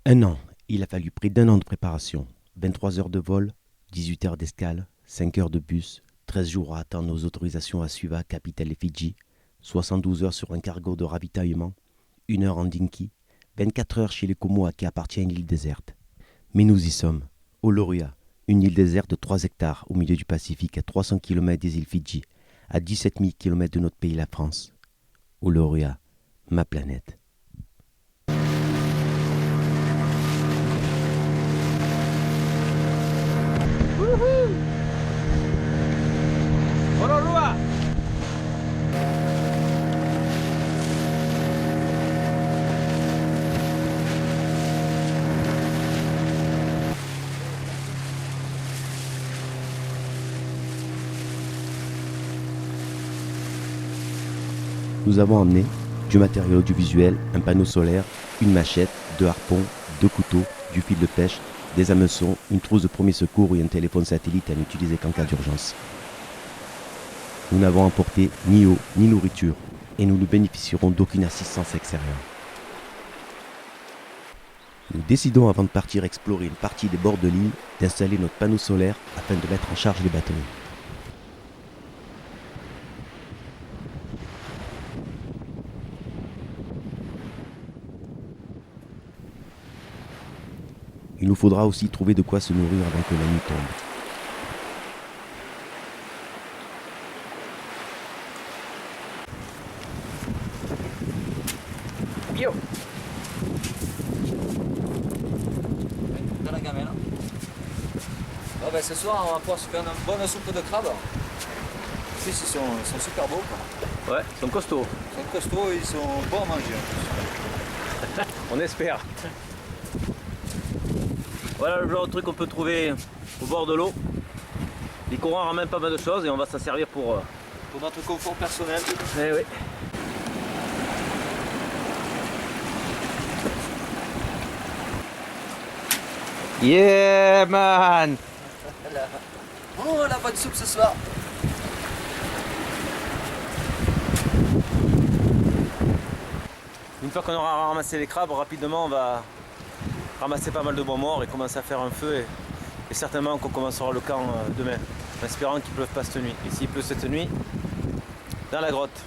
Un an. Il a fallu près d'un an de préparation. 23 heures de vol, 18 heures d'escale, 5 heures de bus, 13 jours à attendre nos autorisations à Suva, capitale des Fidji, 72 heures sur un cargo de ravitaillement, 1 heure en Dinky, 24 heures chez les Comoa qui appartient à une île déserte. Mais nous y sommes. Oloria, une île déserte de 3 hectares au milieu du Pacifique, à 300 km des îles Fidji, à 17 000 km de notre pays, la France. Oloria, ma planète. Honolulu. Nous avons emmené du matériel audiovisuel, un panneau solaire, une machette, 2 harpons, 2 couteaux, du fil de pêche, des hameçons, une trousse de premier secours et un téléphone satellite à n'utiliser qu'en cas d'urgence. Nous n'avons emporté ni eau ni nourriture et nous ne bénéficierons d'aucune assistance extérieure. Nous décidons avant de partir explorer une partie des bords de l'île d'installer notre panneau solaire afin de mettre en charge les batteries. Il nous faudra aussi trouver de quoi se nourrir avant que la nuit tombe. Yo. Dans la gamelle. Ah ben, ce soir, on va pouvoir se faire une bonne soupe de crabe. En plus, ils sont super beaux, quoi. Ouais, ils sont costauds. Ils sont costauds et ils sont bons à manger. En plus. On espère. Voilà le genre de truc qu'on peut trouver au bord de l'eau. Les courants ramènent pas mal de choses et on va s'en servir pour... Pour notre confort personnel. Eh oui. Yeah man. Voilà. Oh, la bonne soupe ce soir. Une fois qu'on aura ramassé les crabes, rapidement on va ramasser pas mal de bois mort et commencer à faire un feu et certainement qu'on commencera le camp demain, en espérant qu'il ne pleuve pas cette nuit. Et s'il pleut cette nuit, dans la grotte.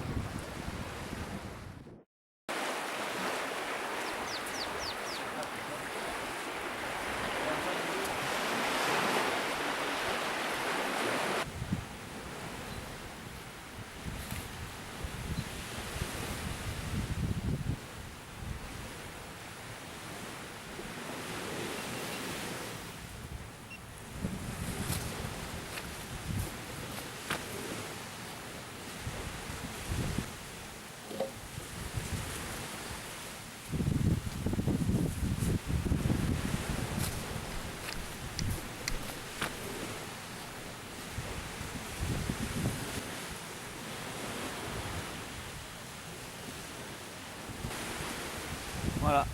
Voilà,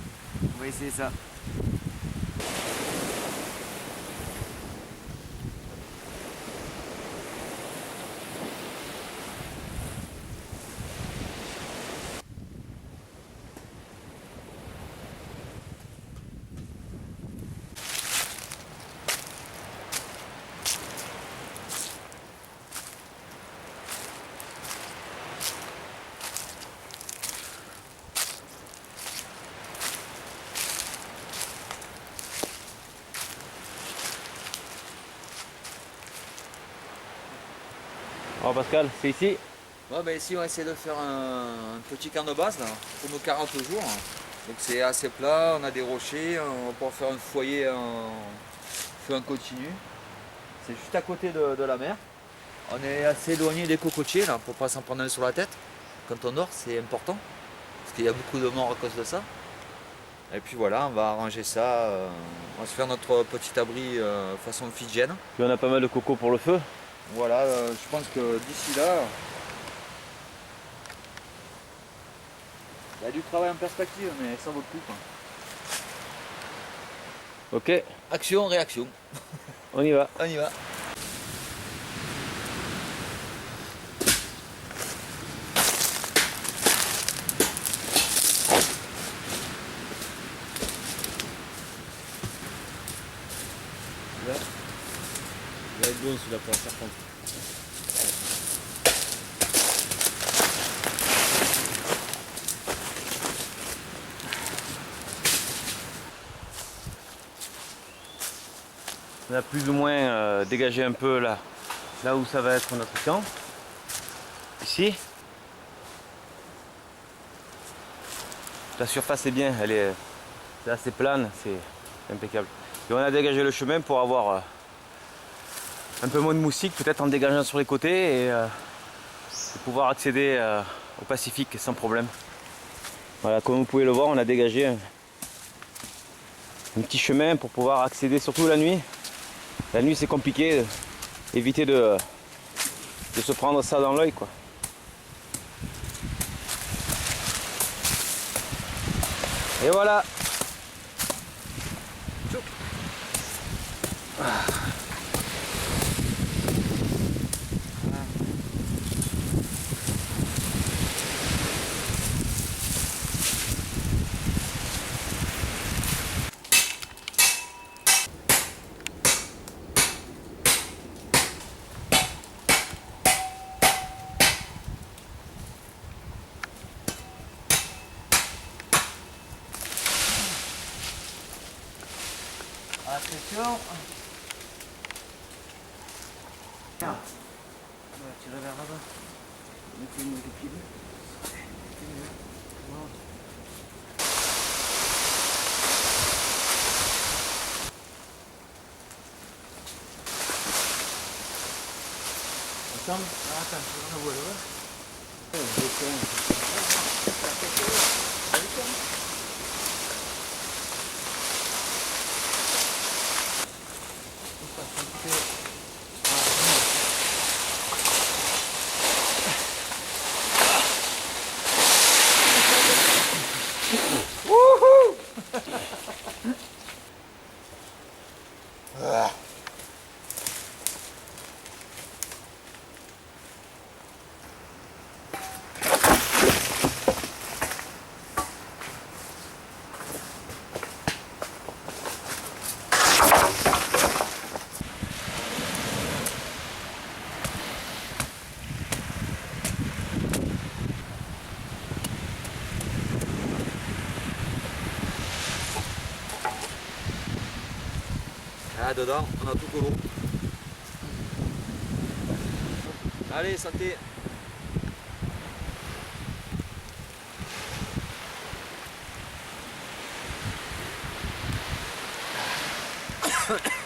on va essayer ça. Alors Pascal, c'est ici. Ouais, ben ici on va essayer de faire un petit camp de base là, pour nos 40 jours. Donc c'est assez plat, on a des rochers, on va pouvoir faire un foyer en feu en continu. C'est juste à côté de la mer. On est assez éloigné des cocotiers là pour pas s'en prendre un sur la tête. Quand on dort, c'est important. Parce qu'il y a beaucoup de morts à cause de ça. Et puis voilà, on va arranger ça. On va se faire notre petit abri façon fidjienne. Puis on a pas mal de coco pour le feu. Voilà, je pense que d'ici là, il y a du travail en perspective, mais ça vaut le coup, quoi. Ok, Action, réaction. on y va. On y va. bon celui-là pour la serpente. On a plus ou moins dégagé un peu là où ça va être notre camp. Ici. La surface est bien, c'est assez plane, c'est impeccable. Et on a dégagé le chemin pour avoir un peu moins de moustiques, peut-être en dégageant sur les côtés et pouvoir accéder au Pacifique sans problème. Voilà, comme vous pouvez le voir, on a dégagé un petit chemin pour pouvoir accéder, surtout la nuit. La nuit c'est compliqué, éviter de se prendre ça dans l'œil quoi. Et voilà. Attention. Tiens. On va tirer vers là-bas. Mettez-nous les pieds. Voilà. Ensemble? Attends, je vais en voir là. Ah, dedans, on a tout colo. Allez, santé.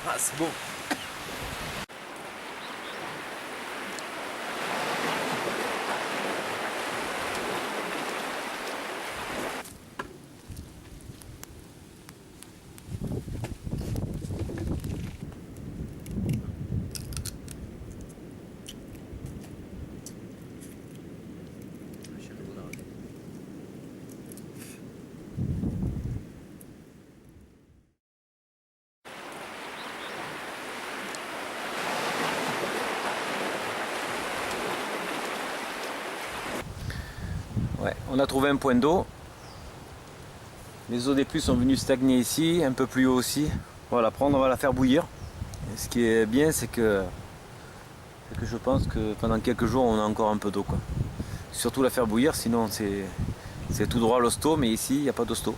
Ah, c'est bon. Ouais, on a trouvé un point d'eau. Les eaux des pluies sont venues stagner ici, un peu plus haut aussi. On va la prendre, on va la faire bouillir. Et ce qui est bien, c'est que je pense que pendant quelques jours, on a encore un peu d'eau, quoi. Surtout la faire bouillir, sinon c'est tout droit l'hosto, mais ici, il n'y a pas d'hosto.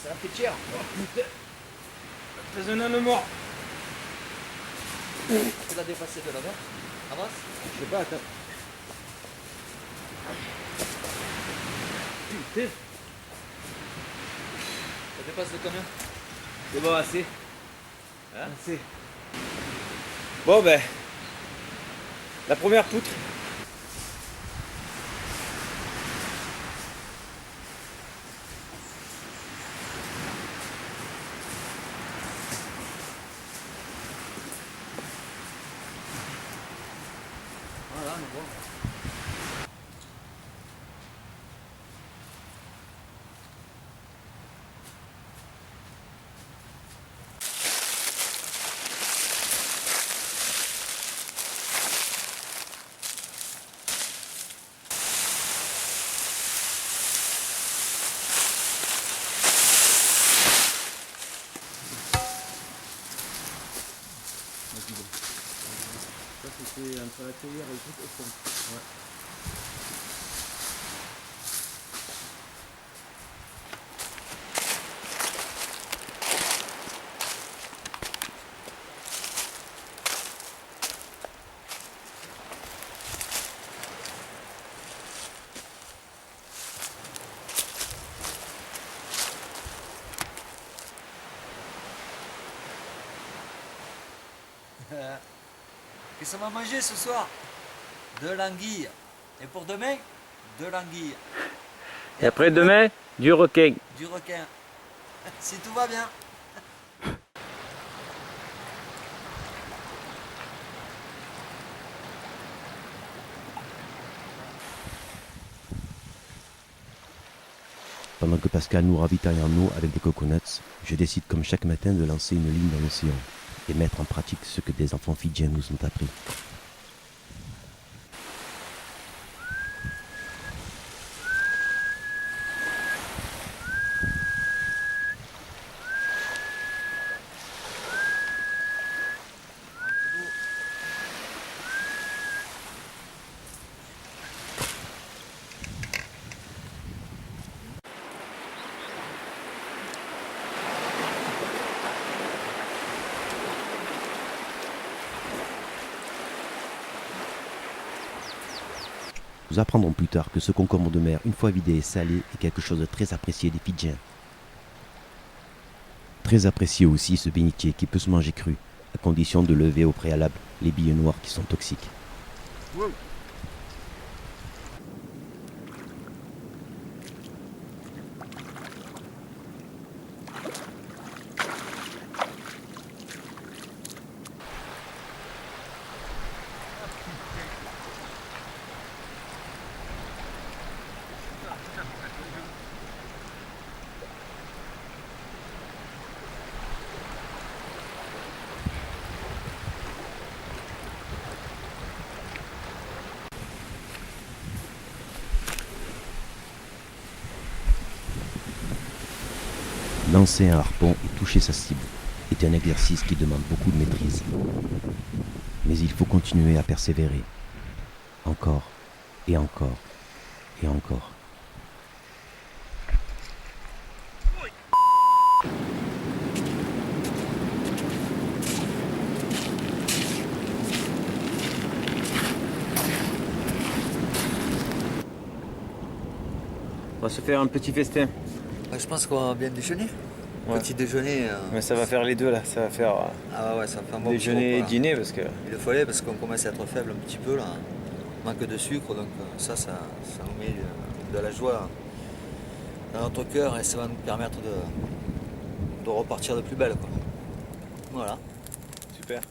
Ça fait cher. Oh putain. Fais un âne mort. Tu l'as dépassé de là-bas? Avance? Je sais pas, attends. Putain. Ça dépasse de combien? C'est bon, assez. Hein? Assez. Bon ben. La première poutre. Voilà, mais bon. Ça c'était entre la théière et le truc au fond. Ouais. Qu'est-ce qu'on va manger ce soir? De l'anguille. Et pour demain, de l'anguille. Et après demain, du requin. Du requin. Si tout va bien. Pendant que Pascal nous ravitaille en eau avec des coconuts, je décide comme chaque matin de lancer une ligne dans l'océan et mettre en pratique ce que des enfants fidjiens nous ont appris. Nous apprendrons plus tard que ce concombre de mer, une fois vidé et salé, est quelque chose de très apprécié des Fidjiens. Très apprécié aussi ce bénitier qui peut se manger cru, à condition de lever au préalable les billes noires qui sont toxiques. Wow. Lancer un harpon et toucher sa cible est un exercice qui demande beaucoup de maîtrise. Mais il faut continuer à persévérer. Encore et encore et encore. On va se faire un petit festin. Je pense qu'on va bien déjeuner. Ouais. Petit déjeuner. Mais ça va faire les deux là, ça va faire Ah ouais, ça fait un bon déjeuner et repas. dîner parce que Il le fallait parce qu'on commence à être faible un petit peu là. Manque de sucre, donc ça nous met de la joie dans notre cœur et ça va nous permettre de repartir de plus belle, quoi. Voilà. super.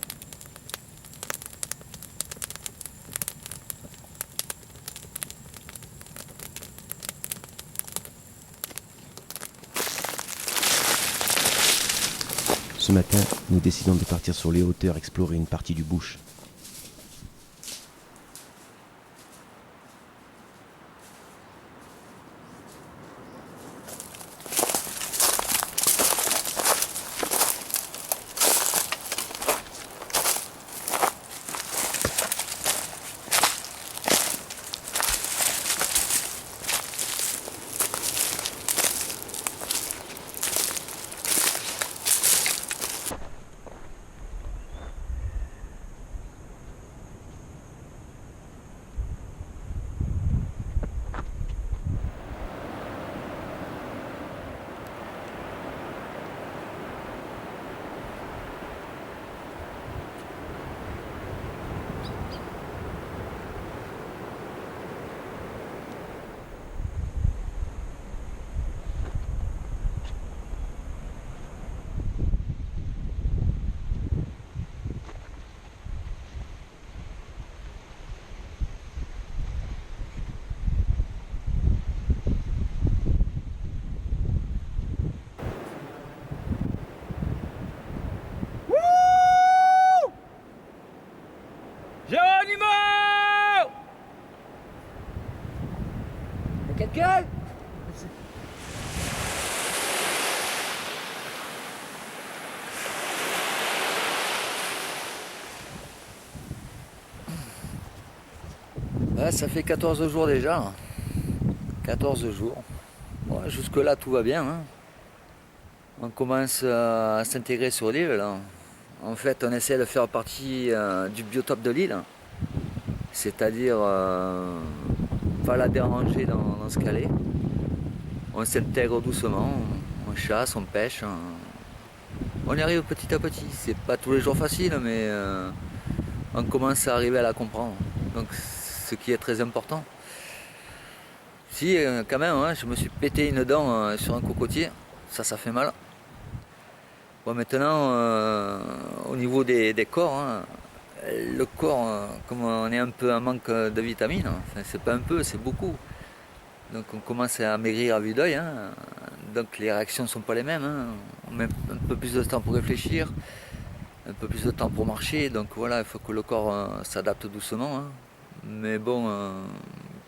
Ce matin, nous décidons de partir sur les hauteurs explorer une partie du bush. Géronimo! Quelqu'un? Ouais, ça fait 14 jours déjà. 14 jours. Ouais, jusque là tout va bien. Hein. On commence à s'intégrer sur l'île là. En fait, on essaie de faire partie du biotope de l'île. C'est-à-dire pas la déranger dans ce qu'elle est. On s'intègre doucement, on chasse, on pêche. On y arrive petit à petit. C'est pas tous les jours facile, mais on commence à arriver à la comprendre. Donc, ce qui est très important. Si, quand même, hein, je me suis pété une dent sur un cocotier. Ça fait mal. Bon, maintenant, au niveau des corps, hein, le corps, comme on est un peu en manque de vitamines, enfin, c'est pas un peu, c'est beaucoup. Donc on commence à maigrir à vue d'œil. Hein. Donc les réactions ne sont pas les mêmes. Hein. On met un peu plus de temps pour réfléchir, un peu plus de temps pour marcher. Donc voilà, il faut que le corps s'adapte doucement. Hein. Mais bon,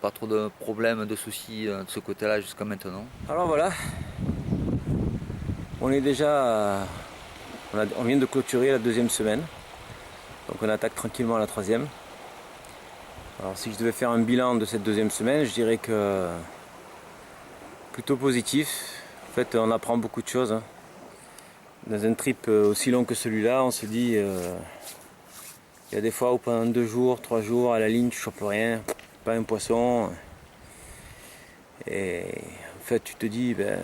pas trop de problèmes, de soucis de ce côté-là jusqu'à maintenant. Alors voilà, on est déjà, on vient de clôturer la 2e semaine, donc on attaque tranquillement la 3e. Alors si je devais faire un bilan de cette 2e semaine, je dirais que plutôt positif. En fait, on apprend beaucoup de choses. Hein. Dans un trip aussi long que celui-là, on se dit, il y a des fois où pendant 2 jours, 3 jours, à la ligne, tu chopes rien, pas un poisson. Et en fait, tu te dis, ben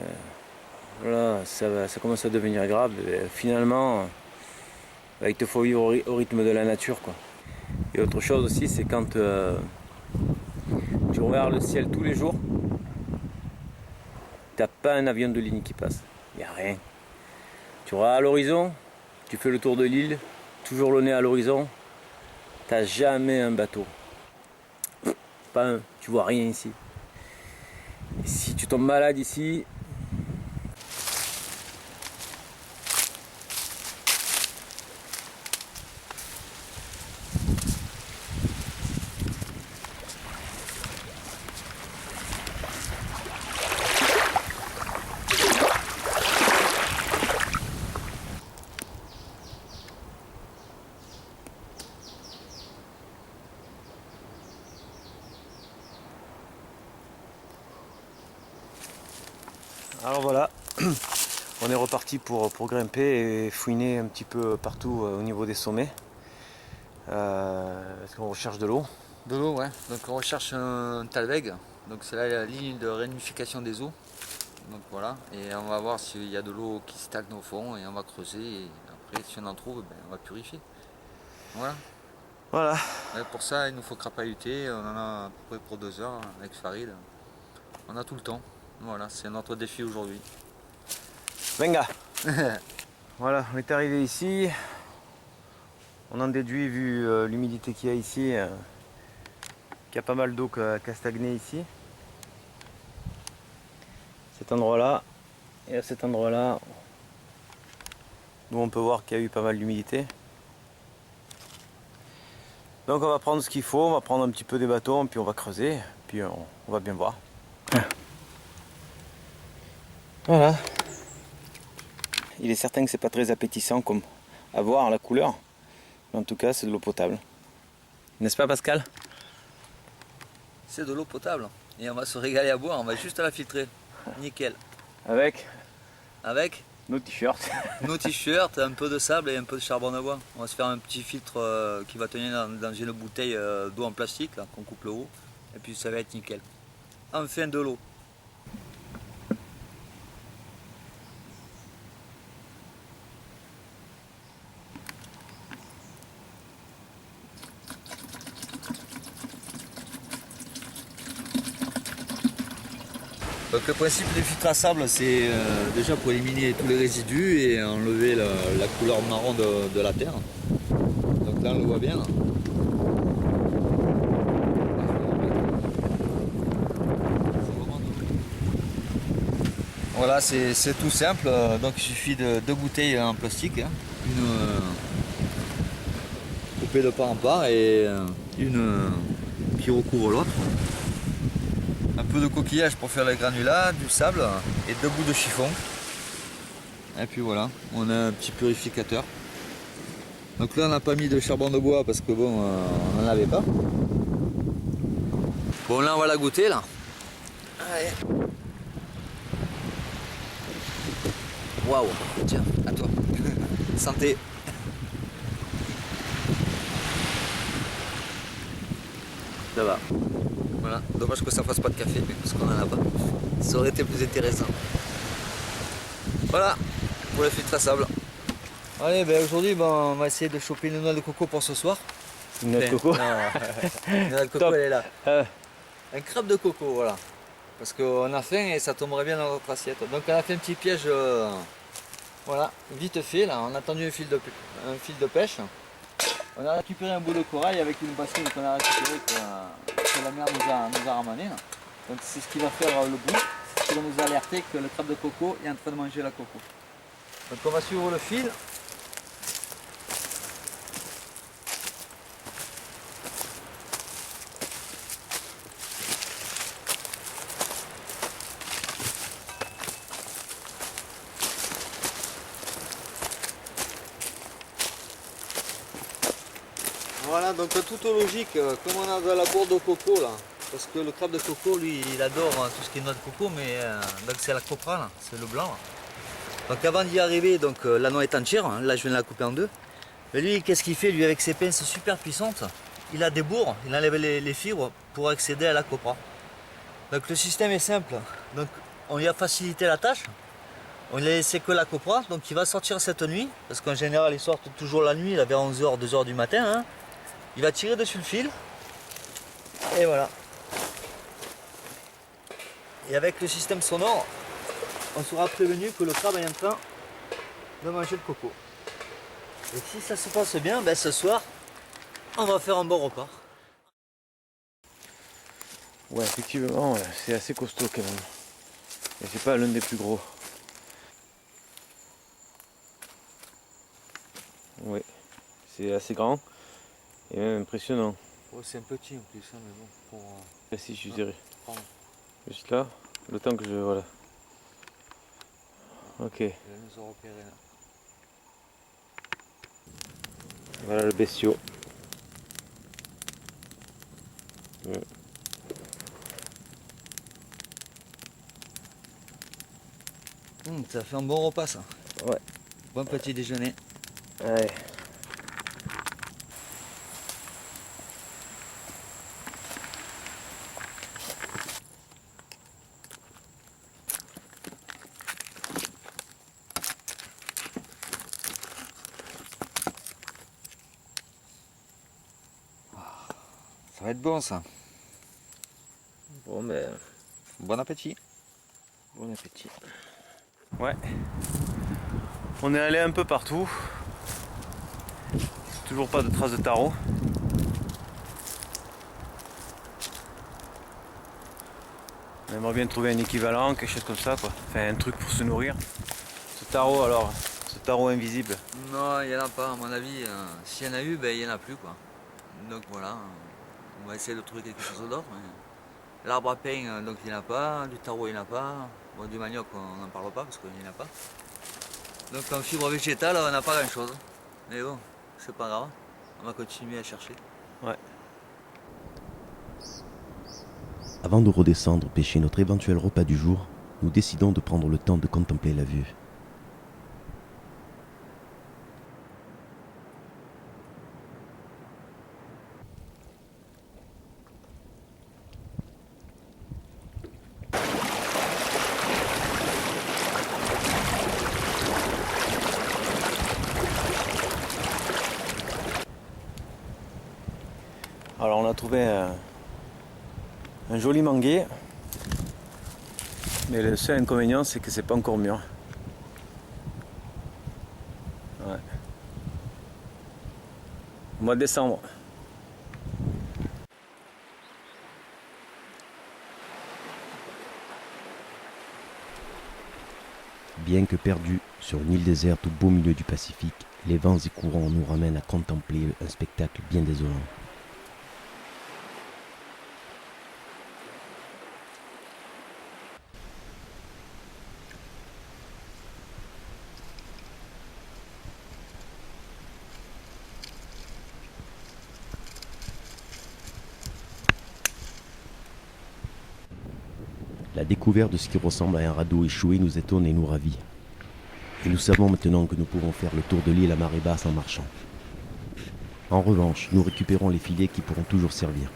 voilà, ça commence à devenir grave. Et finalement, ben, il te faut vivre au rythme de la nature, quoi. Et autre chose aussi, c'est quand tu regardes le ciel tous les jours, t'as pas un avion de ligne qui passe, il n'y a rien. Tu regardes à l'horizon, tu fais le tour de l'île, toujours le nez à l'horizon, t'as jamais un bateau. Pas un, tu vois rien ici. Et si tu tombes malade ici, alors voilà, on est reparti pour grimper et fouiner un petit peu partout au niveau des sommets. Parce qu'on recherche de l'eau. De l'eau, ouais. Donc on recherche un talweg. Donc c'est là la ligne de réunification des eaux. Donc voilà. Et on va voir s'il y a de l'eau qui stagne au fond et on va creuser. Et après, si on en trouve, ben, on va purifier. Voilà. Voilà. Et pour ça, il nous faut crapahuter. On en a à peu près pour 2 heures avec Farid. On a tout le temps. Voilà, c'est notre défi aujourd'hui. Venga. Voilà, on est arrivé ici. On en déduit, vu l'humidité qu'il y a ici, qu'il y a pas mal d'eau qui a stagné ici. Cet endroit-là, et à cet endroit-là, nous on peut voir qu'il y a eu pas mal d'humidité. Donc on va prendre ce qu'il faut, on va prendre un petit peu des bâtons, puis on va creuser, puis on va bien voir. Voilà. Il est certain que c'est pas très appétissant comme à voir la couleur, mais en tout cas c'est de l'eau potable. N'est-ce pas Pascal? C'est de l'eau potable. Et on va se régaler à boire, on va juste la filtrer. Nickel. Avec Avec nos t-shirts. nos t-shirts, un peu de sable et un peu de charbon de bois. On va se faire un petit filtre qui va tenir dans une bouteille d'eau en plastique, là, qu'on coupe le haut. Et puis ça va être nickel. Enfin de l'eau. Donc le principe du filtre à sable, c'est déjà pour éliminer tous les résidus et enlever la couleur marron de la terre. Donc là on le voit bien. Là. Voilà, c'est tout simple. Donc il suffit de 2 bouteilles en plastique, hein. Une coupée de part en part et une qui recouvre l'autre. Un peu de coquillage pour faire le granulat, du sable et 2 bouts de chiffon. Et puis voilà, on a un petit purificateur. Donc là on n'a pas mis de charbon de bois parce que bon, on n'en avait pas. Bon là on va la goûter là. Allez. Waouh, tiens, à toi. Santé. Ça va. Voilà, dommage que ça fasse pas de café, parce qu'on en a pas. Ça aurait été plus intéressant. Voilà, pour le filtre à sable. Allez, ben aujourd'hui on va essayer de choper une noix de coco pour ce soir. Une noix de coco. Une noix de coco, Top. elle est là. Un crabe de coco, voilà. Parce qu'on a faim et ça tomberait bien dans notre assiette. Donc on a fait un petit piège, voilà, vite fait là. On a tendu un fil de pêche. On a récupéré un bout de corail avec une bassine qu'on a récupérée que la mer nous a ramené. Là. Donc c'est ce qui va faire le bruit, c'est ce qui va nous alerter que le crabe de coco est en train de manger la coco. Donc on va suivre le fil. Voilà, donc toute logique, comme on a de la bourre de coco là, parce que le crabe de coco, lui, il adore tout ce qui est noix de coco, mais donc c'est la copra là, c'est le blanc. Là. Donc avant d'y arriver, donc la noix est entière, hein, là je viens de la couper en deux. Mais lui, qu'est-ce qu'il fait? Lui, avec ses pinces super puissantes, il a des bourres, il enlève les fibres pour accéder à la copra. Donc le système est simple, donc on lui a facilité la tâche. On lui a laissé que la copra, donc il va sortir cette nuit, parce qu'en général ils sortent toujours la nuit, là, vers 11h, 2h du matin. Hein. Il va tirer dessus le fil. Et voilà. Et avec le système sonore, on sera prévenu que le crabe est en train de manger le coco. Et si ça se passe bien, ben ce soir, on va faire un bon repas. Ouais, effectivement, ouais, c'est assez costaud quand même. Et c'est pas l'un des plus gros. Oui, c'est assez grand et même impressionnant. Oh, c'est un petit en plus, hein, mais bon. Pour, Là, si je dirais. pardon. Juste là, le temps que je. Voilà. Ok, Il va nous repérer là. voilà le bestiau. Ouais. Ça fait un bon repas ça. Ouais. Bon petit déjeuner. Ouais. Ça va être bon ça. Bon ben, Bon appétit. bon appétit. Ouais. On est allé un peu partout. Toujours pas de traces de taro. On aimerait bien trouver un équivalent, quelque chose comme ça quoi. Enfin un truc pour se nourrir. Ce taro alors, ce taro invisible. Non, il n'y en a pas à mon avis. S'il y en a eu, ben, il n'y en a plus quoi. Donc voilà, on va essayer de trouver quelque chose d'autre. Mais l'arbre à pain, donc il n'y en a pas. Du taro, il n'y en a pas. Bon, du manioc, on n'en parle pas parce qu'il n'y en a pas. Donc en fibre végétale, on n'a pas grand chose. Mais bon, c'est pas grave. On va continuer à chercher. Ouais. Avant de redescendre pêcher notre éventuel repas du jour, nous décidons de prendre le temps de contempler la vue. Alors on a trouvé un joli manguier. Mais le seul inconvénient c'est que c'est pas encore mûr. Ouais. Au mois de décembre. Bien que perdus sur une île déserte au beau milieu du Pacifique, les vents et courants nous ramènent à contempler un spectacle bien désolant. La découverte de ce qui ressemble à un radeau échoué nous étonne et nous ravit. Et nous savons maintenant que nous pouvons faire le tour de l'île à marée basse en marchant. En revanche, nous récupérons les filets qui pourront toujours servir.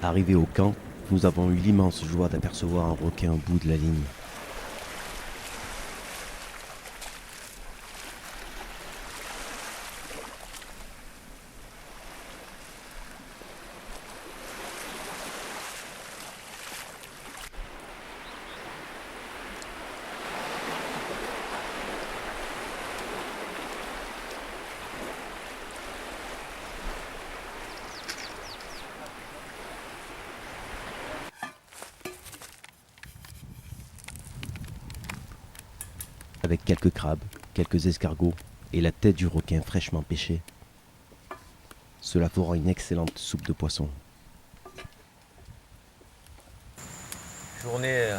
Arrivés au camp, nous avons eu l'immense joie d'apercevoir un requin au bout de la ligne. Avec quelques crabes, quelques escargots et la tête du requin fraîchement pêché, cela fera une excellente soupe de poisson. Journée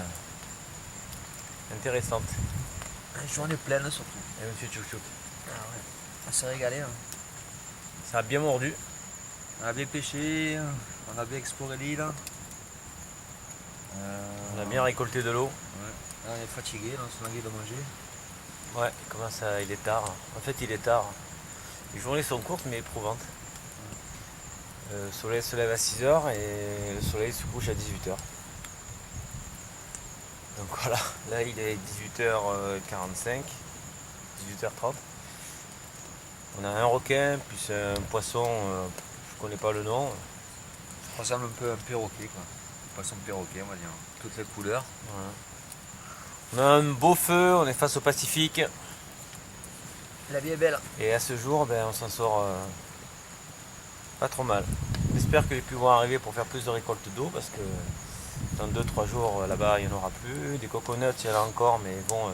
intéressante. Une journée pleine surtout. Et monsieur Tchouk-Tchouk, Ah ouais, on s'est régalé. Hein. ça a bien mordu. On a bien pêché, on a bien exploré l'île. On a bien récolté de l'eau. Ouais. Là, on est fatigué, là, on se languit de manger. Ouais, comment ça, il est tard. En fait, il est tard. Les journées sont courtes mais éprouvantes. Le soleil se lève à 6h et le soleil se couche à 18h. Donc voilà, là il est 18h45, 18h30. On a un requin, puis un poisson, je connais pas le nom. Ça ressemble un peu à un perroquet, quoi. Un poisson perroquet, on va dire. Toutes les couleurs. Voilà. On a un beau feu, on est face au Pacifique. La vie est belle. Et à ce jour, on s'en sort pas trop mal. J'espère que les pluies vont arriver pour faire plus de récolte d'eau parce que dans 2-3 jours là-bas il n'y en aura plus. Des coconuts il y en a encore, mais bon,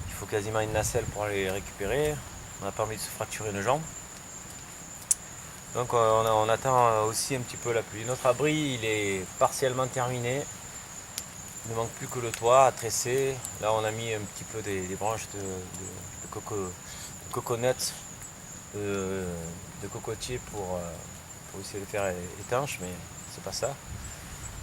il faut quasiment une nacelle pour aller les récupérer. On a pas envie de se fracturer une jambe. Donc on attend aussi un petit peu la pluie. Notre abri il est partiellement terminé. Il ne manque plus que le toit à tresser. Là on a mis un petit peu des branches de coconuts, de cocotier pour essayer de faire étanche, mais c'est pas ça.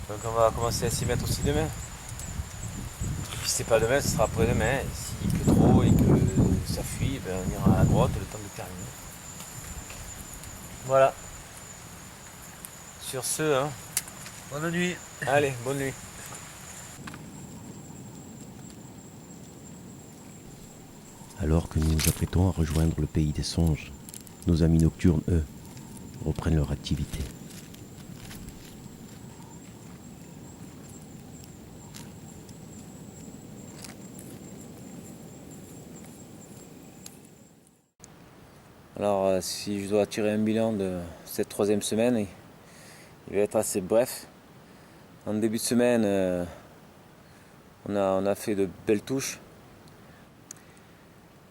Donc on va commencer à s'y mettre aussi demain. Et puis si c'est pas demain, ce sera après-demain. S'il pleut trop et que ça fuit, on ira à la grotte le temps de terminer. Voilà. Sur ce, hein. Bonne nuit. Allez, bonne nuit. Alors que nous nous apprêtons à rejoindre le pays des songes, nos amis nocturnes, eux, reprennent leur activité. Alors si je dois tirer un bilan de cette 3e semaine, il va être assez bref. En début de semaine, on a fait de belles touches.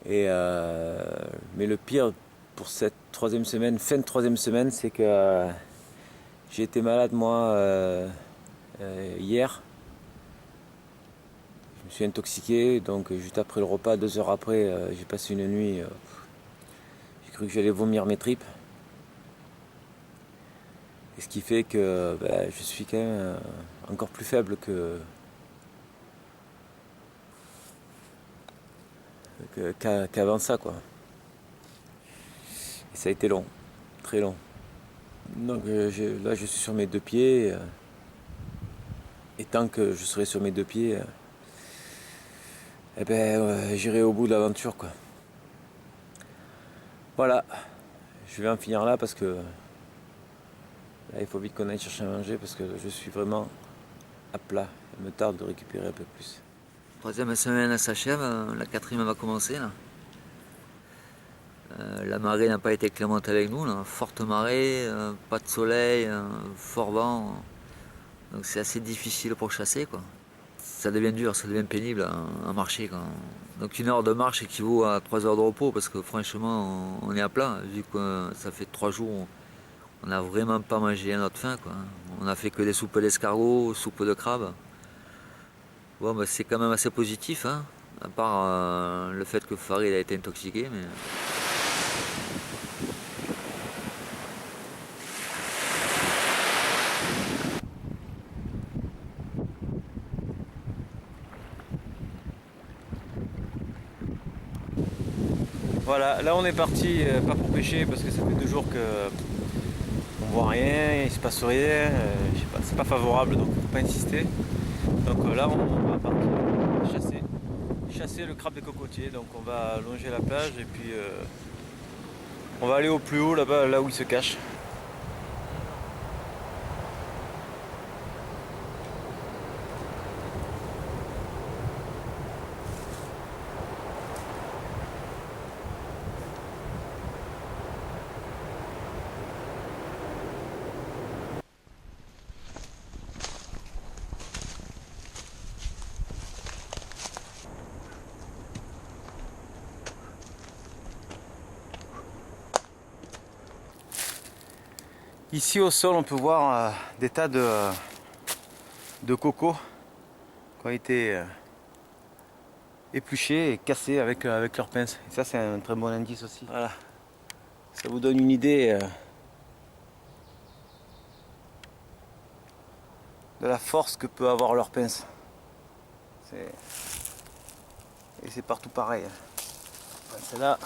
Mais le pire pour cette 3e semaine, fin de 3e semaine, c'est que j'ai été malade moi hier. Je me suis intoxiqué, donc juste après le repas, 2 heures après, j'ai passé une nuit. J'ai cru que j'allais vomir mes tripes. Et ce qui fait que je suis quand même encore plus faible qu'avant ça, quoi. Et ça a été long, très long. Donc là je suis sur mes 2 pieds. Et tant que je serai sur mes 2 pieds, j'irai au bout de l'aventure, quoi. Voilà, je vais en finir là parce que là, il faut vite qu'on aille chercher à manger parce que je suis vraiment à plat. Il me tarde de récupérer un peu plus. 3e semaine s'achève, la 4e va commencer. Là. La marée n'a pas été clémente avec nous, là. Forte marée, pas de soleil, fort vent. Donc c'est assez difficile pour chasser, quoi. Ça devient dur, ça devient pénible à marcher, quoi. Donc 1 heure de marche équivaut à 3 heures de repos parce que franchement on est à plat, vu que ça fait 3 jours on n'a vraiment pas mangé à notre faim, quoi. On a fait que des soupes d'escargots, soupes de crabe. Bon, c'est quand même assez positif, hein, à part le fait que Farid a été intoxiqué. Mais Voilà, là on est parti, pas pour pêcher parce que ça fait 2 jours que on voit rien, il se passe rien, je sais pas, c'est pas favorable donc faut pas insister. Donc là on va partir chasser le crabe des cocotiers, donc on va longer la plage et puis on va aller au plus haut là-bas, là où il se cache. Ici au sol on peut voir des tas de cocos qui ont été épluchés et cassés avec leurs pinces. Et ça c'est un très bon indice aussi. Voilà. Ça vous donne une idée de la force que peut avoir leur pince. Et c'est partout pareil. Celle-là.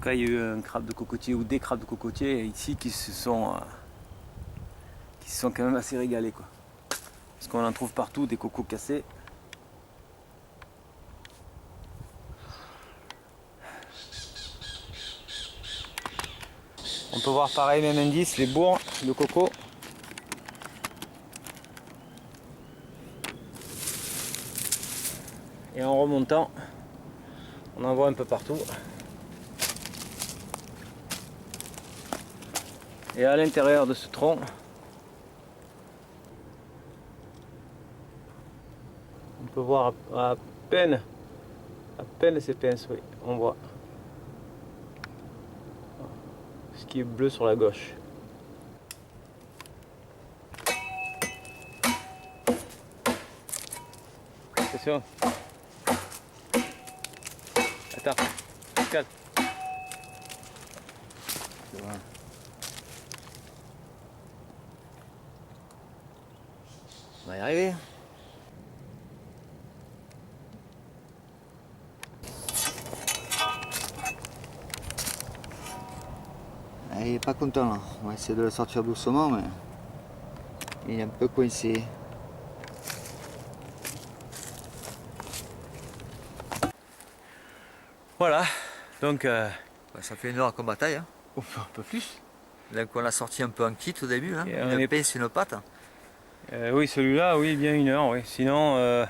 Il y a eu un crabe de cocotier ou des crabes de cocotier ici qui se sont quand même assez régalés quoi. Parce qu'on en trouve partout des cocos cassés. On peut voir pareil, même indice, les bourres de coco. Et en remontant, on en voit un peu partout. Et à l'intérieur de ce tronc, on peut voir à peine ces pinces, oui, on voit ce qui est bleu sur la gauche. Attention. Attends, calme. On va y arriver. Il est pas content là. On va essayer de le sortir doucement, mais il est un peu coincé. Voilà, donc Ça fait une heure qu'on bataille. Hein. un peu plus. Donc on l'a sorti un peu en kit au début, hein. Et on Une est- pince, une patte. Oui, celui-là, oui, bien 1 heure, oui. Sinon,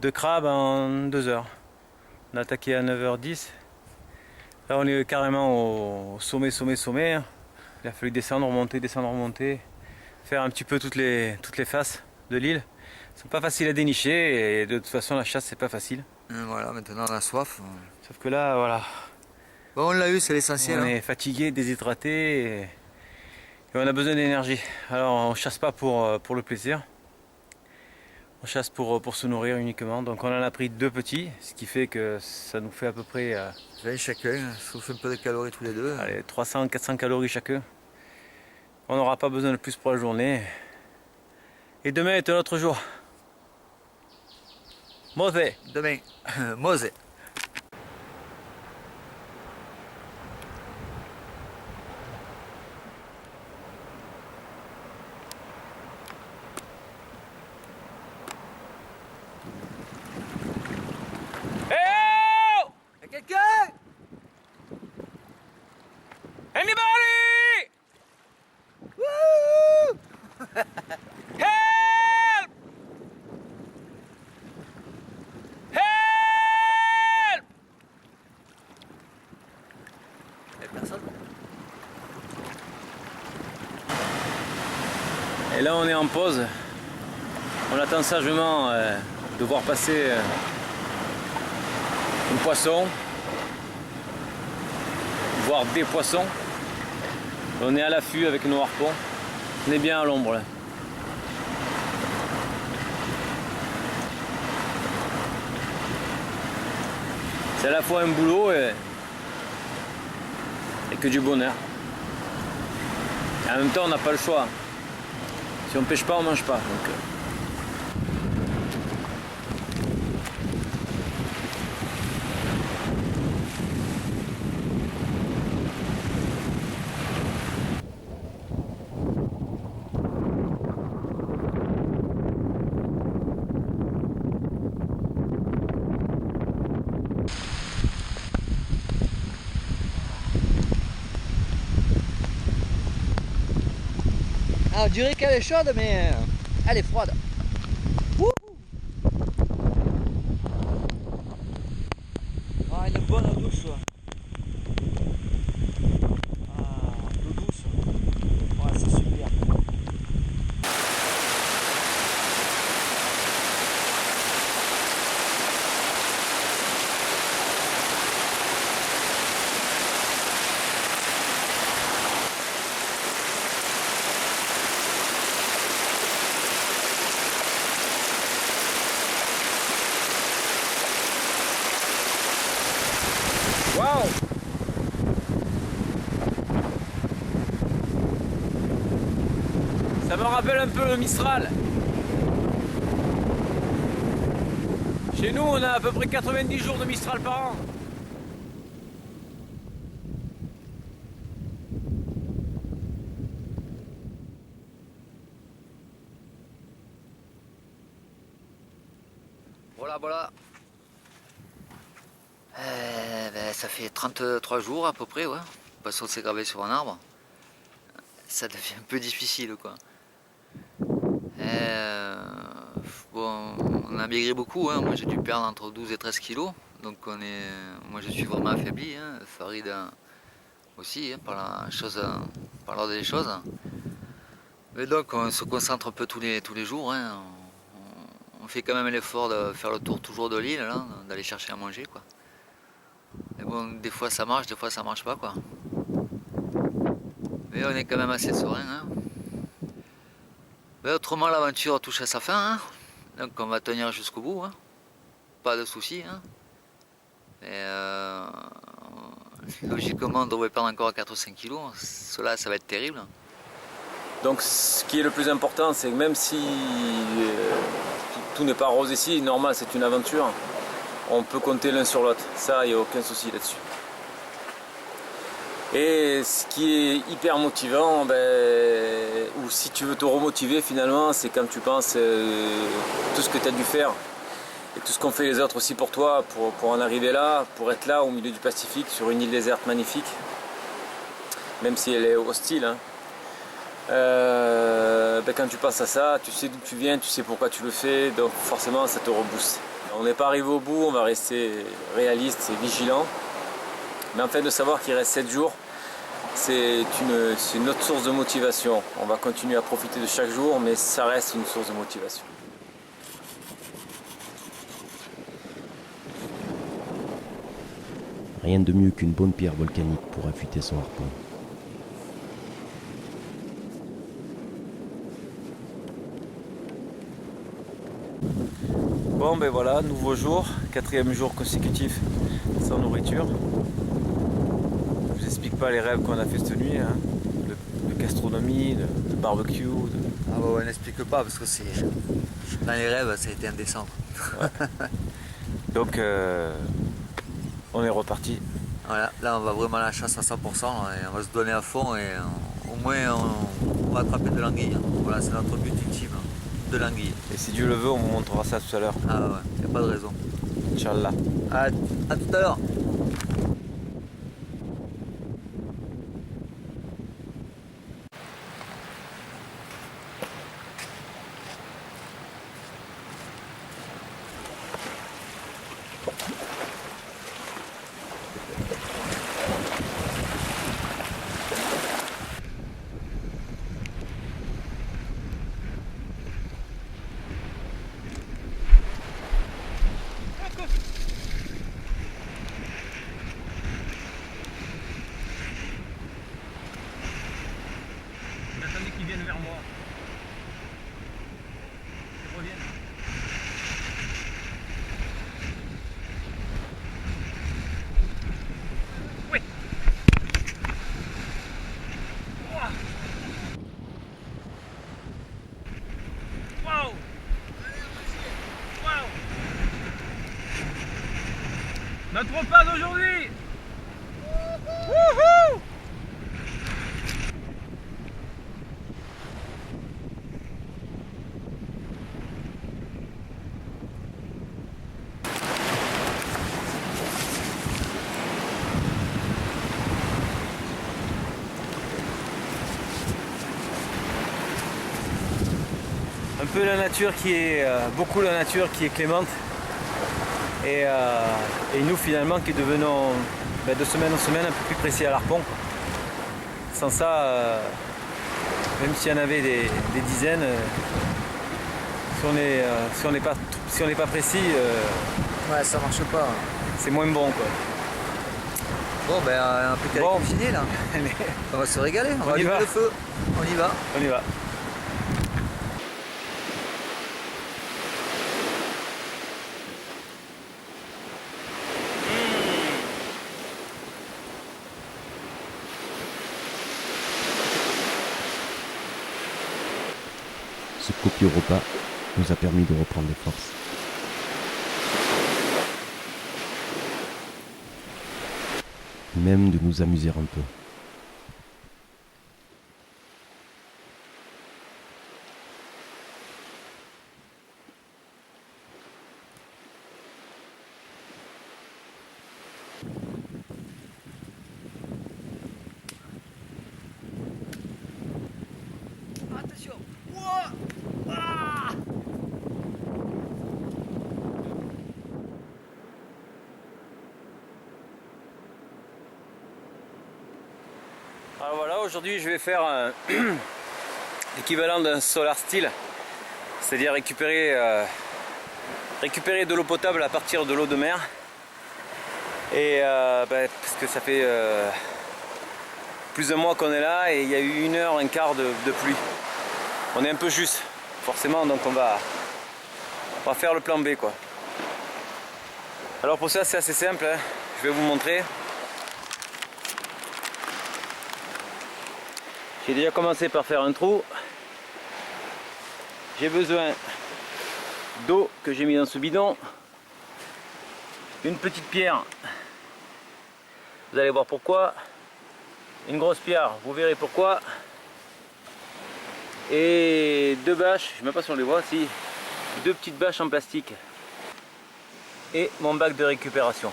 2 crabes en 2 heures. On a attaqué à 9h10. Là, on est carrément au sommet. Il a fallu descendre, remonter, faire un petit peu toutes les faces de l'île. C'est pas facile à dénicher et de toute façon, la chasse, c'est pas facile. Voilà, maintenant on a soif. Sauf que là, voilà, Bon, on l'a eu, c'est l'essentiel. on Hein. est fatigué, déshydraté et on a besoin d'énergie. Alors, on chasse pas pour le plaisir. On chasse pour se nourrir uniquement. Donc on en a pris 2 petits, ce qui fait que ça nous fait à peu près 20 chacun, souffle un peu de calories tous les deux. 300-400 calories chacun. On n'aura pas besoin de plus pour la journée. Et demain est un autre jour. Mauvais. Demain, Mose. Hey! Y'a quelqu'un? Anybody? Wouhou! Help! Help! Y'a personne. Et là on est en pause. On attend sagement de voir passer un poisson, voire des poissons. On est à l'affût avec nos harpons. On est bien à l'ombre là. C'est à la fois un boulot et que du bonheur. Et en même temps on n'a pas le choix. Si on pêche pas, on mange pas. Donc, Ah, on dirait qu'elle est chaude, mais elle est froide. Wouhou. Ah, une bonne douche. Ah, l'eau douce. Ouais, c'est super. waouh! Ça me rappelle un peu le Mistral. Chez nous, on a à peu près 90 jours de Mistral par an. Voilà. Ça fait 33 jours à peu près, ouais. Parce qu'on s'est gravé sur un arbre. Ça devient un peu difficile, quoi. Bon, on a maigri beaucoup, hein. Moi j'ai dû perdre entre 12 et 13 kilos. Donc moi je suis vraiment affaibli, hein. Farid aussi, hein, par l'ordre des choses. Mais donc on se concentre un peu tous les jours, hein. On fait quand même l'effort de faire le tour toujours de l'île, là, d'aller chercher à manger, quoi. Mais bon, des fois ça marche, des fois ça marche pas, quoi. Mais on est quand même assez serein, hein. Mais autrement, l'aventure touche à sa fin, hein. Donc on va tenir jusqu'au bout, hein. Pas de soucis, hein. Et logiquement, on devrait perdre encore 4 ou 5 kilos. Cela, ça va être terrible. Donc ce qui est le plus important, c'est que même si tout n'est pas rose ici, normal, c'est une aventure, on peut compter l'un sur l'autre. Ça, il n'y a aucun souci là-dessus. Et ce qui est hyper motivant, ou si tu veux te remotiver finalement, c'est quand tu penses tout ce que tu as dû faire et tout ce qu'ont fait les autres aussi pour toi, pour en arriver là, pour être là au milieu du Pacifique, sur une île déserte magnifique, même si elle est hostile, hein. Quand tu passes à ça, tu sais d'où tu viens, tu sais pourquoi tu le fais, donc forcément ça te rebooste. On n'est pas arrivé au bout, on va rester réaliste et vigilant. Mais en fait, de savoir qu'il reste 7 jours, c'est une autre source de motivation. On va continuer à profiter de chaque jour, mais ça reste une source de motivation. Rien de mieux qu'une bonne pierre volcanique pour affûter son harpon. Bon ben voilà, nouveau jour, 4e jour consécutif sans nourriture. Je vous explique pas les rêves qu'on a fait cette nuit, hein, de gastronomie, de barbecue. Ah bah ouais, n'explique pas parce que c'est dans les rêves, ça a été indécent. Ouais. Donc on est reparti. Voilà, là on va vraiment à la chasse à 100% et on va se donner à fond et au moins on va attraper de l'anguille. Voilà, c'est notre but ultime, de l'anguille. Et si Dieu le veut, on vous montrera ça tout à l'heure. Ah ouais, y a pas de raison. Inch'Allah. À tout à l'heure. Notre pas d'aujourd'hui. Wouhou! Un peu la nature qui est, beaucoup la nature qui est clémente et nous finalement qui devenons de semaine en semaine un peu plus précis à l'arpon. Sans ça, même s'il y en avait des dizaines, si on n'est pas précis, Ouais, ça marche pas. c'est moins bon quoi. Bon, ben, un peu qu'à Bon. cuisiner là. On va se régaler, on va y allumer va. le feu. On y va. On y va. Ce copieux repas nous a permis de reprendre des forces. Même de nous amuser un peu. Attention. Alors voilà, aujourd'hui je vais faire l'équivalent d'un solar steel, c'est-à-dire récupérer de l'eau potable à partir de l'eau de mer. Et parce que ça fait plus d'un mois qu'on est là et il y a eu 1 heure, un quart de pluie. On est un peu juste, forcément, donc on va faire le plan B quoi. Alors pour ça c'est assez simple, hein. Je vais vous montrer. J'ai déjà commencé par faire un trou. J'ai besoin d'eau que j'ai mis dans ce bidon. Une petite pierre. Vous allez voir pourquoi. Une grosse pierre, vous verrez pourquoi. Et 2 bâches, je ne sais même pas si on les voit, si. 2 petites bâches en plastique. Et mon bac de récupération.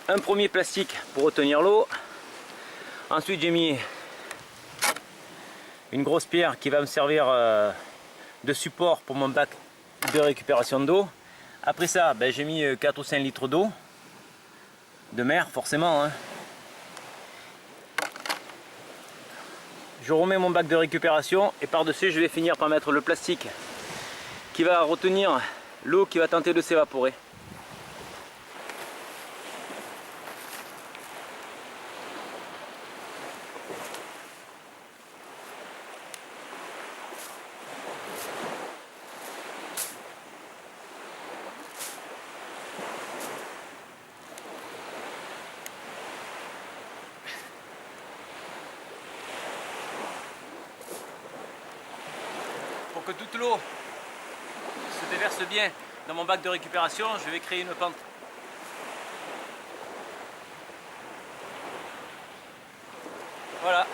Un premier plastique pour retenir l'eau. Ensuite j'ai mis une grosse pierre qui va me servir de support pour mon bac de récupération d'eau. Après ça, j'ai mis 4 ou 5 litres d'eau, de mer forcément, hein. Je remets mon bac de récupération et par-dessus je vais finir par mettre le plastique qui va retenir l'eau qui va tenter de s'évaporer. Pour que toute l'eau se déverse bien dans mon bac de récupération, je vais créer une pente. Voilà.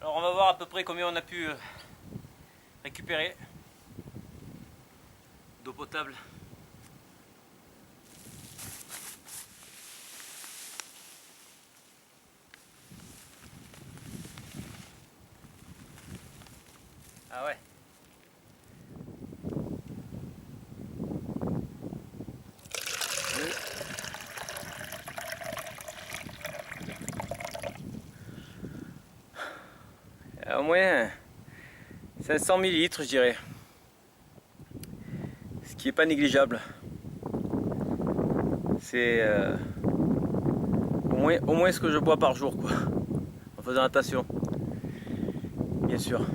Alors on va voir à peu près combien on a pu récupérer d'eau potable. Ah ouais. Au moins 500 millilitres je dirais. Ce qui est pas négligeable. C'est au moins ce que je bois par jour quoi. En faisant attention. Bien sûr.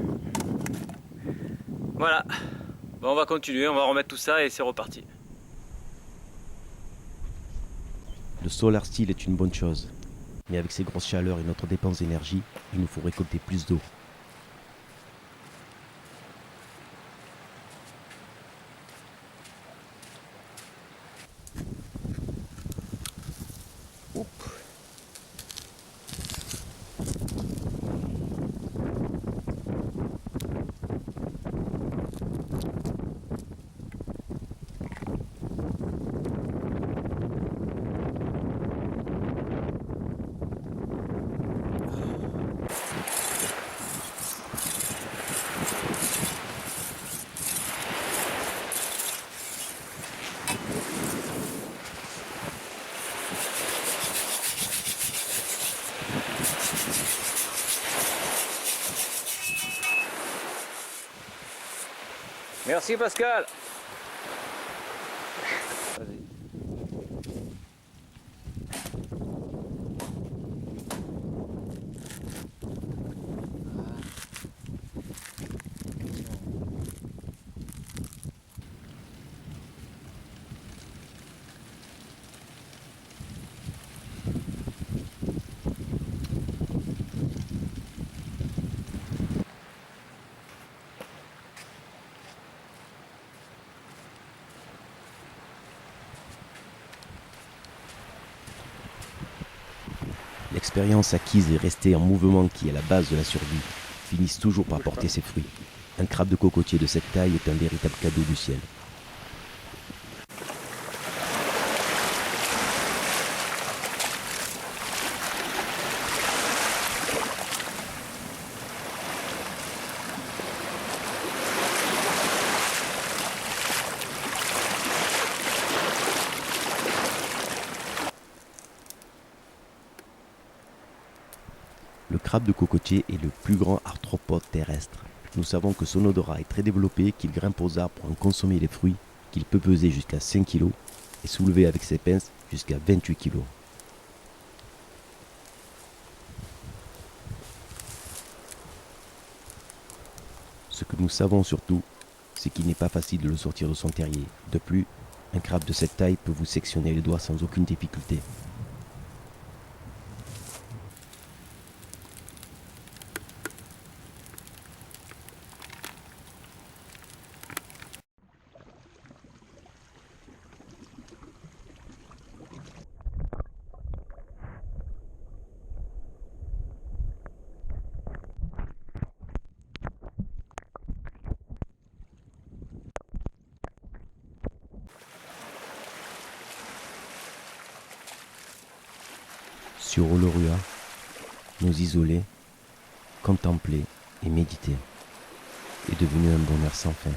Voilà. Bon, on va continuer, on va remettre tout ça et c'est reparti. Le solar steel est une bonne chose, mais avec ces grosses chaleurs et notre dépense d'énergie, il nous faut récolter plus d'eau. Merci Pascal. L'expérience acquise et restée en mouvement qui est la base de la survie finissent toujours par porter ses fruits. Un crabe de cocotier de cette taille est un véritable cadeau du ciel. Le crabe de cocotier est le plus grand arthropode terrestre. Nous savons que son odorat est très développé, qu'il grimpe aux arbres pour en consommer les fruits, qu'il peut peser jusqu'à 5 kg et soulever avec ses pinces jusqu'à 28 kg. Ce que nous savons surtout, c'est qu'il n'est pas facile de le sortir de son terrier. De plus, un crabe de cette taille peut vous sectionner les doigts sans aucune difficulté. Sur Olorua, nous isoler, contempler et méditer est devenu un bonheur sans fin.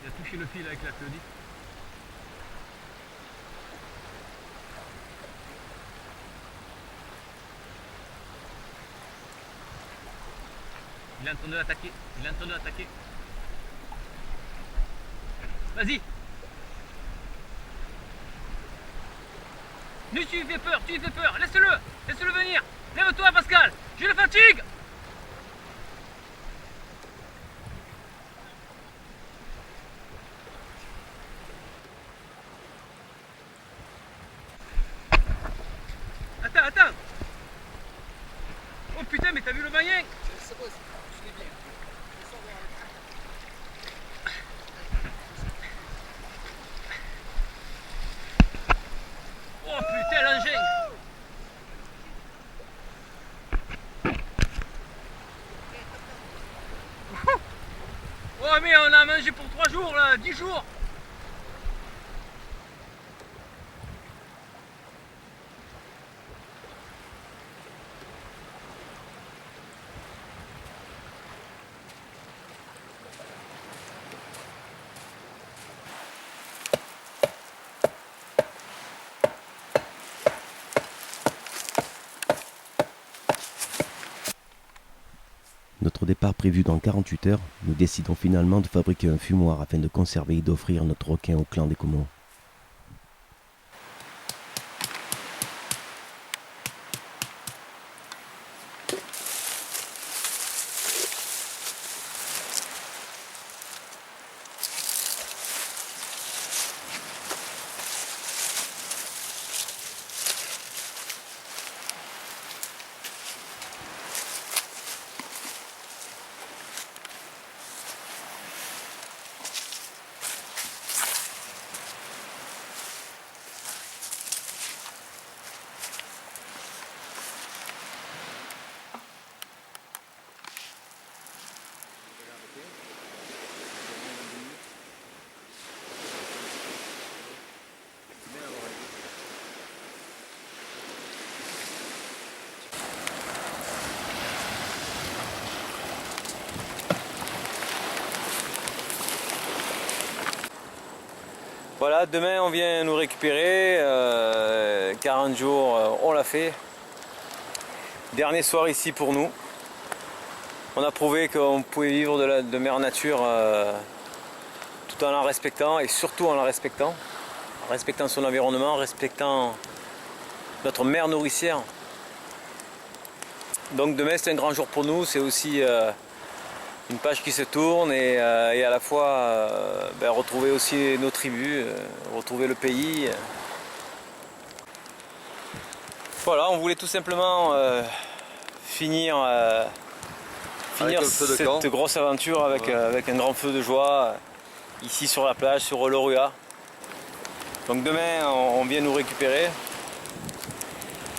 Il a touché le fil avec la queue. Il est en train de l'attaquer. Il est en train de l'attaquer. Vas-y. Lui, tu lui fais peur, tu lui fais peur. Laisse-le. Laisse-le venir. Lève-toi, Pascal. Je le fatigue. Attends, attends. Oh putain, mais t'as vu le maillot? Oh putain, l'engin. Oh mais on a mangé pour 3 jours là, 10 jours. Notre départ prévu dans 48 heures, nous décidons finalement de fabriquer un fumoir afin de conserver et d'offrir notre requin au clan des Comores. Voilà, demain on vient nous récupérer, 40 jours on l'a fait. Dernier soir ici pour nous. On a prouvé qu'on pouvait vivre de mère nature tout en la respectant et surtout en la respectant. En respectant son environnement, en respectant notre mère nourricière. Donc demain c'est un grand jour pour nous, c'est aussi une page qui se tourne et à la fois retrouver aussi nos tribus, retrouver le pays. Voilà, on voulait tout simplement finir cette grosse aventure avec un grand feu de joie ici sur la plage, sur Olorua. Donc demain on vient nous récupérer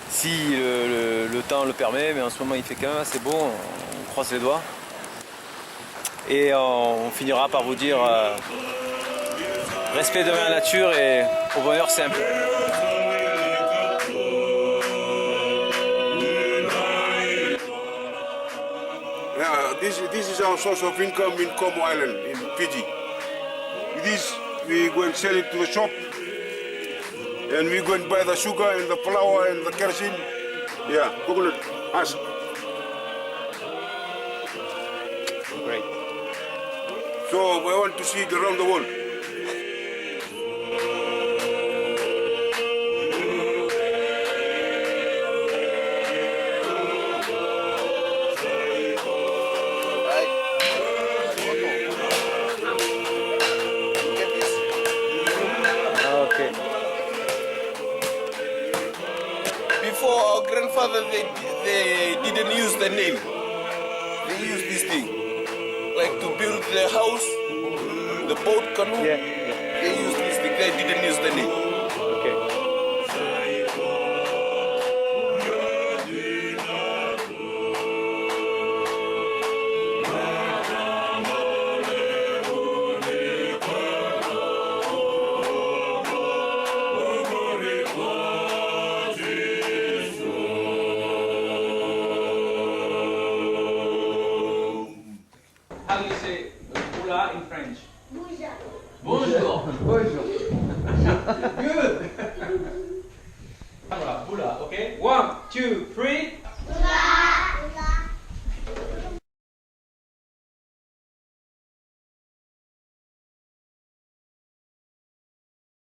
si le temps le permet, mais en ce moment il fait quand même assez beau, on croise les doigts. Et on finira par vous dire respect de la nature et au bonheur simple. Yeah, this is our source of income in Como Island, in Fiji. This we go and sell it to the shop, and we go and buy the sugar and the flour and the kerosene. Yeah, Google it, ask. Great. So I want to see it around the world. Okay. Before our grandfather, they didn't use the nail. They used this thing, like to build the house, the boat canoe. Yeah. They used this thing. They didn't use the nail. Okay. How do you say boula in French? Bonjour. Bonjour. Good. Voilà, boula, okay? 1, 2, 3.